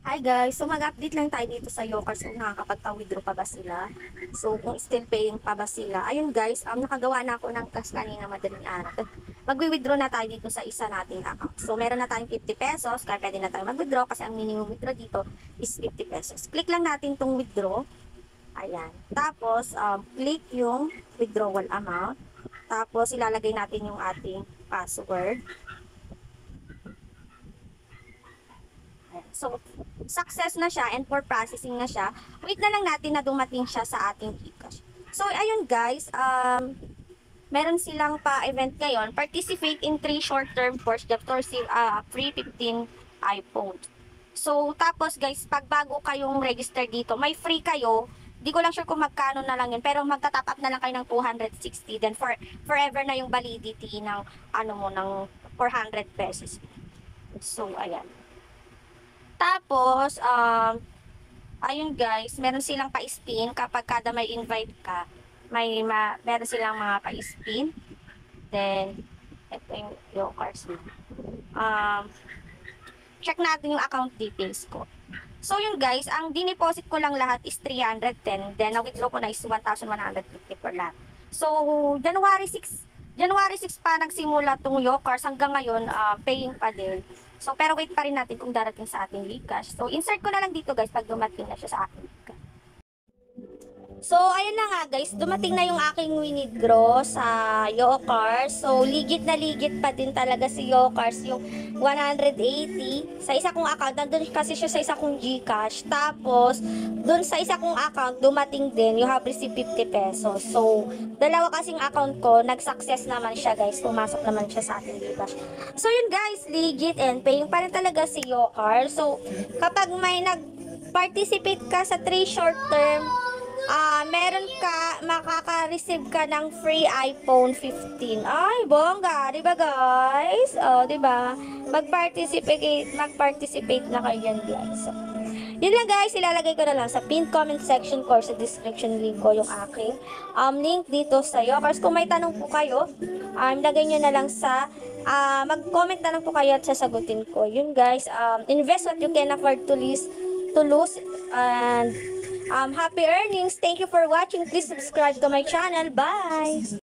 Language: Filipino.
Hi guys, so mag-update lang tayo dito sa Yokers kung nakakapagpa-withdraw pa ba sila. So kung still paying pa ba sila. Ayun guys, nakagawa na ako ng cash kanina madaling araw. Magwi-withdraw na tayo dito sa isa nating account. So meron na tayong 50 pesos, kaya pwede na tayo mag-withdraw kasi ang minimum withdraw dito is 50 pesos. Click lang natin tong withdraw. Ayan. Tapos, click yung withdrawal amount. Tapos, ilalagay natin yung ating password. So, success na siya and for processing na siya. Wait na lang natin na dumating siya sa ating GCash. So, ayun guys, meron silang pa-event ngayon. Participate in 3 short-term course that to receive free 15 iPhone. So, tapos guys, pag bago kayong register dito, may free kayo. Di ko lang sure kung magkano na lang yun, pero magta-top up na lang kayo ng 260. Then, forever na yung validity ng, ng 400 pesos. So, ayan. Tapos, ayun guys, meron silang pa-spin kapag kada may invite ka. Meron silang mga pa-spin. Then, ito yung Yokers. Check natin yung account details ko. So, yun guys, ang dineposit ko lang lahat is 310. Then, na-withdraw ko na is 1,150 per lahat. So, January 6 pa nagsimula tong Yokers. Hanggang ngayon, paying pa din. So, pero wait pa rin natin kung darating sa ating GCash. So, insert ko na lang dito guys pag dumating na siya sa ating GCash. So, ayun na nga guys, dumating na yung aking withdraw sa Yokars. So, ligit na ligit pa din talaga si Yokars, yung 180 sa isa kong account. Nandun kasi siya sa isa kong GCash. Tapos, dun sa isa kong account, dumating din, you have received 50 pesos. So, dalawa kasing account ko, nag-success naman siya guys. Pumasok naman siya sa ating GCash. So, yun guys, legit and paying pa rin talaga si Yokars. So, kapag may nag-participate ka sa 3 short term, meron ka, makaka-receive ka ng free iPhone 15. Ay, bongga, 'di ba guys? Oh, 'di ba? Mag-participate na kayo diyan, guys. So, yun lang guys, ilalagay ko na lang sa pinned comment section ko, sa description link ko yung aking link dito sa Yokers. Kung may tanong po kayo, lagay nyo na lang sa mag-comment na lang po kayo at sasagutin ko. Yun guys, invest what you can afford to lose and happy earnings. Thank you for watching. Please subscribe to my channel. Bye!